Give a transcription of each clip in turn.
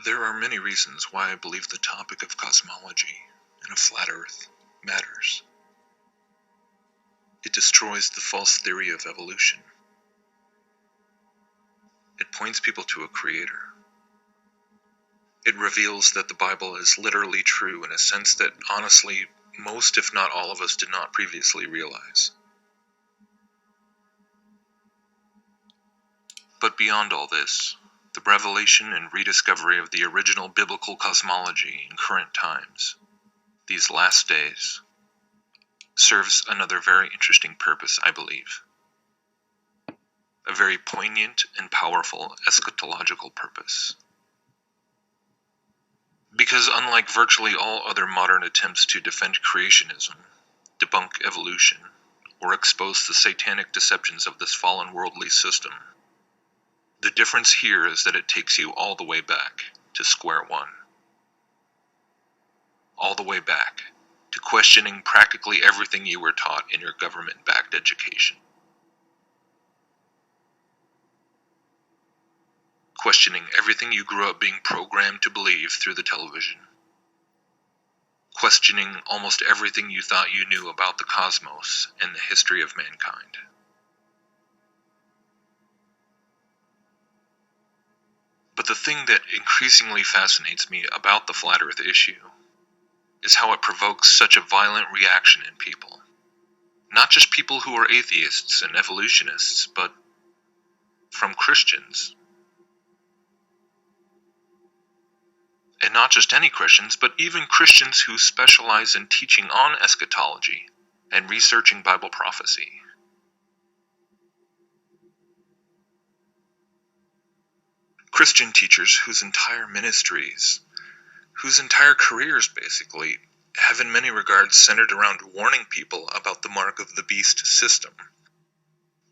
There are many reasons why I believe the topic of cosmology and a flat Earth matters. It destroys the false theory of evolution. It points people to a creator. It reveals that the Bible is literally true in a sense that, honestly, most if not all of us did not previously realize. But beyond all this, the revelation and rediscovery of the original biblical cosmology in current times, these last days, serves another very interesting purpose, I believe. A very poignant and powerful eschatological purpose. Because unlike virtually all other modern attempts to defend creationism, debunk evolution, or expose the satanic deceptions of this fallen worldly system, the difference here is that it takes you all the way back to square one. All the way back to questioning practically everything you were taught in your government-backed education. Questioning everything you grew up being programmed to believe through the television. Questioning almost everything you thought you knew about the cosmos and the history of mankind. But the thing that increasingly fascinates me about the flat Earth issue is how it provokes such a violent reaction in people. Not just people who are atheists and evolutionists, but from Christians. And not just any Christians, but even Christians who specialize in teaching on eschatology and researching Bible prophecy. Christian teachers whose entire ministries, whose entire careers basically, have in many regards centered around warning people about the mark of the beast system,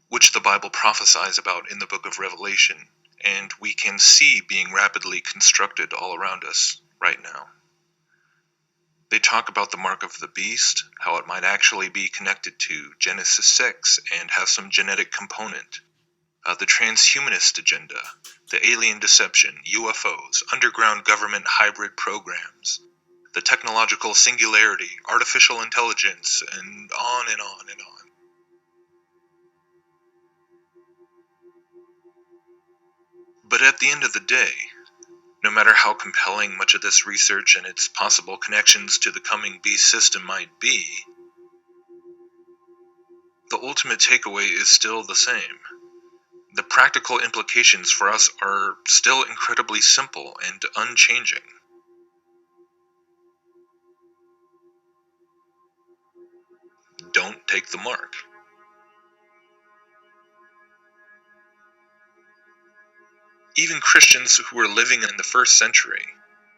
which the Bible prophesies about in the book of Revelation, and we can see being rapidly constructed all around us right now. They talk about the mark of the beast, how it might actually be connected to Genesis 6 and have some genetic component, the transhumanist agenda, the alien deception, UFOs, underground government hybrid programs, the technological singularity, artificial intelligence, and on and on and on. But at the end of the day, no matter how compelling much of this research and its possible connections to the coming beast system might be, the ultimate takeaway is still the same. The practical implications for us are still incredibly simple and unchanging. Don't take the mark. Even Christians who were living in the first century,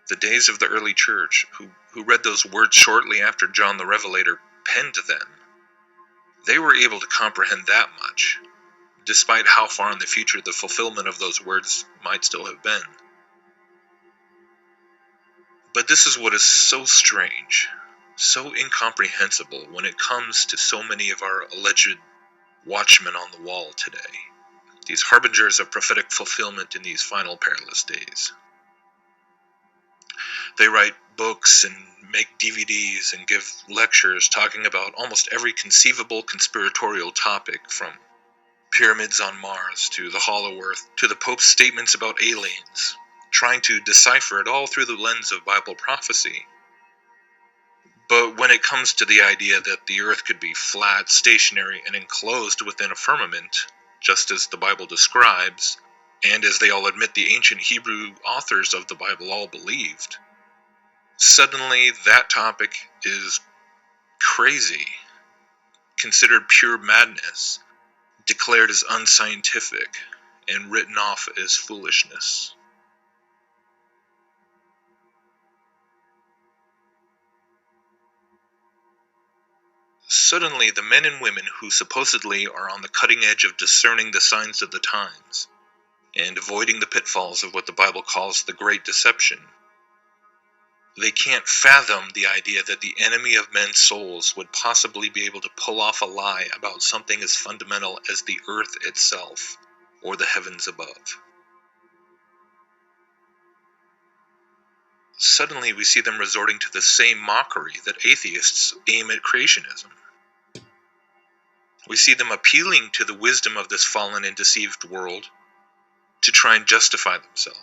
the days of the early church, who read those words shortly after John the Revelator penned them, they were able to comprehend that much, despite how far in the future the fulfillment of those words might still have been. But this is what is so strange, so incomprehensible when it comes to so many of our alleged watchmen on the wall today, these harbingers of prophetic fulfillment in these final perilous days. They write books and make DVDs and give lectures talking about almost every conceivable conspiratorial topic, from pyramids on Mars to the Hollow Earth to the Pope's statements about aliens, trying to decipher it all through the lens of Bible prophecy. But when it comes to the idea that the Earth could be flat, stationary, and enclosed within a firmament, just as the Bible describes, and as they all admit the ancient Hebrew authors of the Bible all believed, suddenly that topic is crazy, considered pure madness, declared as unscientific, and written off as foolishness. Suddenly, the men and women who supposedly are on the cutting edge of discerning the signs of the times, and avoiding the pitfalls of what the Bible calls the Great Deception, they can't fathom the idea that the enemy of men's souls would possibly be able to pull off a lie about something as fundamental as the earth itself, or the heavens above. suddenly we see them resorting to the same mockery that atheists aim at creationism. We see them appealing to the wisdom of this fallen and deceived world to try and justify themselves.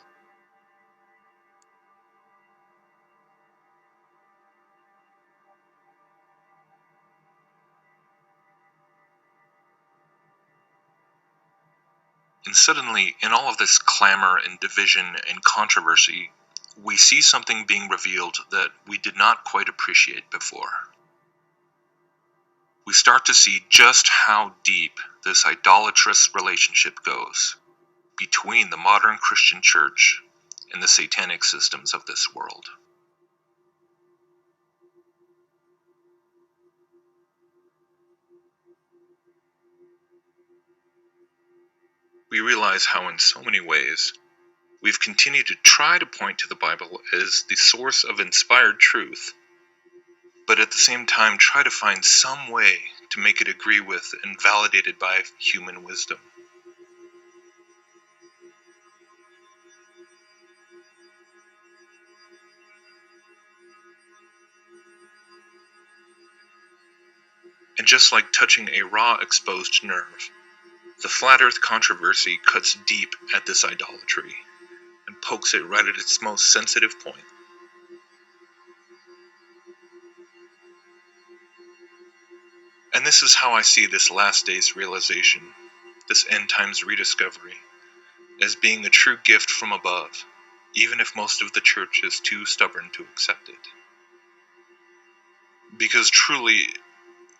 And suddenly, in all of this clamor and division and controversy, we see something being revealed that we did not quite appreciate before. We start to see just how deep this idolatrous relationship goes between the modern Christian church and the satanic systems of this world. We realize how in so many ways we've continued to try to point to the Bible as the source of inspired truth, but at the same time try to find some way to make it agree with and validated by human wisdom. And just like touching a raw exposed nerve, the flat earth controversy cuts deep at this idolatry and pokes it right at its most sensitive point. And this is how I see this last day's realization, this end times rediscovery, as being a true gift from above, even if most of the church is too stubborn to accept it. Because truly,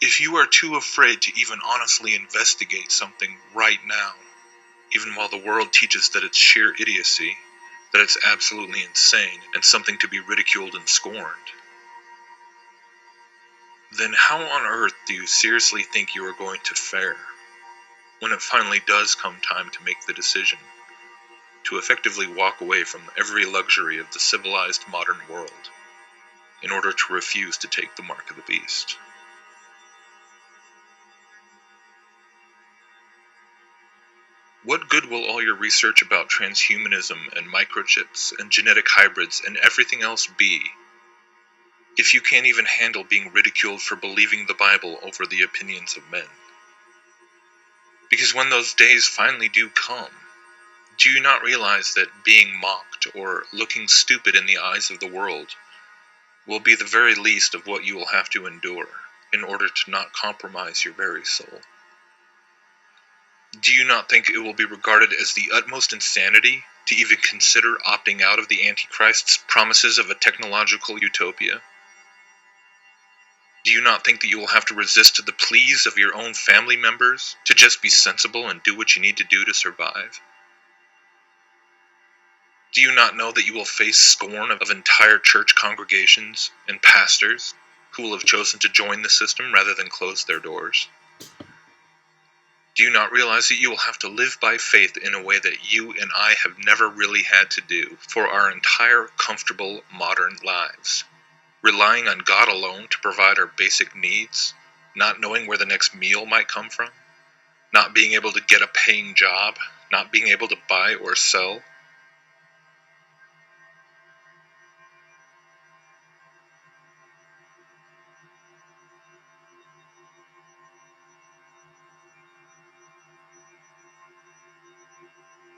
if you are too afraid to even honestly investigate something right now, even while the world teaches that it's sheer idiocy, that it's absolutely insane and something to be ridiculed and scorned, then how on earth do you seriously think you are going to fare when it finally does come time to make the decision to effectively walk away from every luxury of the civilized modern world in order to refuse to take the mark of the beast? What good will all your research about transhumanism and microchips and genetic hybrids and everything else be if you can't even handle being ridiculed for believing the Bible over the opinions of men? Because when those days finally do come, do you not realize that being mocked or looking stupid in the eyes of the world will be the very least of what you will have to endure in order to not compromise your very soul? Do you not think it will be regarded as the utmost insanity to even consider opting out of the Antichrist's promises of a technological utopia? Do you not think that you will have to resist the pleas of your own family members to just be sensible and do what you need to do to survive? Do you not know that you will face scorn of entire church congregations and pastors who will have chosen to join the system rather than close their doors? Do you not realize that you will have to live by faith in a way that you and I have never really had to do for our entire comfortable modern lives? Relying on God alone to provide our basic needs, not knowing where the next meal might come from, not being able to get a paying job, not being able to buy or sell.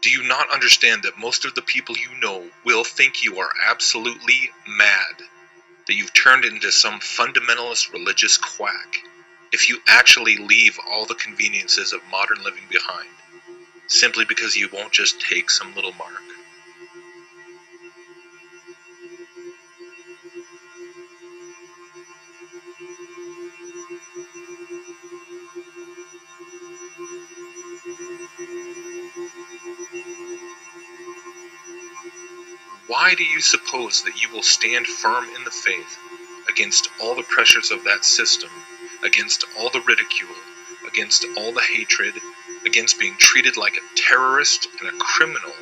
Do you not understand that most of the people you know will think you are absolutely mad, that you've turned into some fundamentalist religious quack, if you actually leave all the conveniences of modern living behind, simply because you won't just take some little mark? Why do you suppose that you will stand firm in the faith against all the pressures of that system, against all the ridicule, against all the hatred, against being treated like a terrorist and a criminal,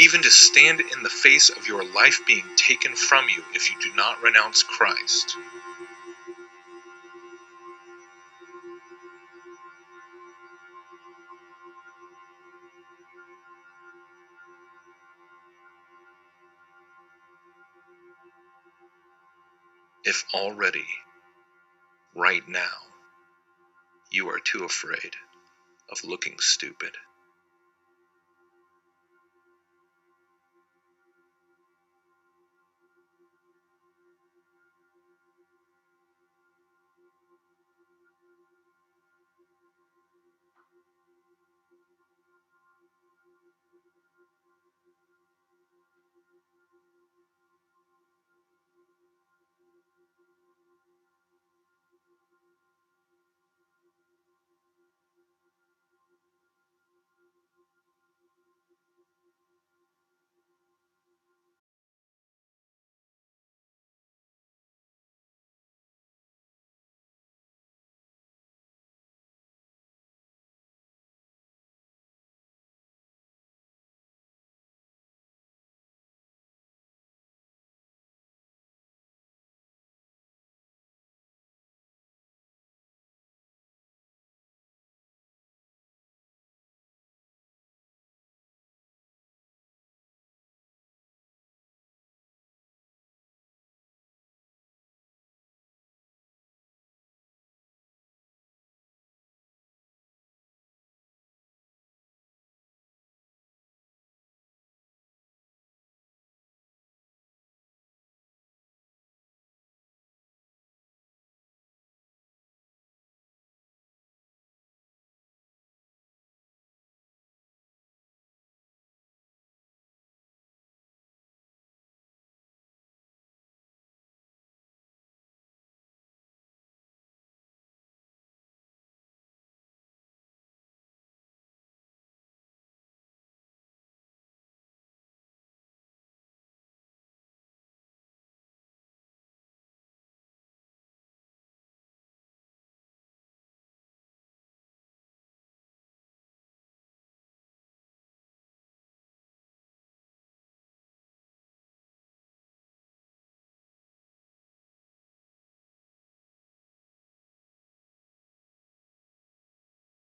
even to stand in the face of your life being taken from you if you do not renounce Christ? if already, right now, you are too afraid of looking stupid.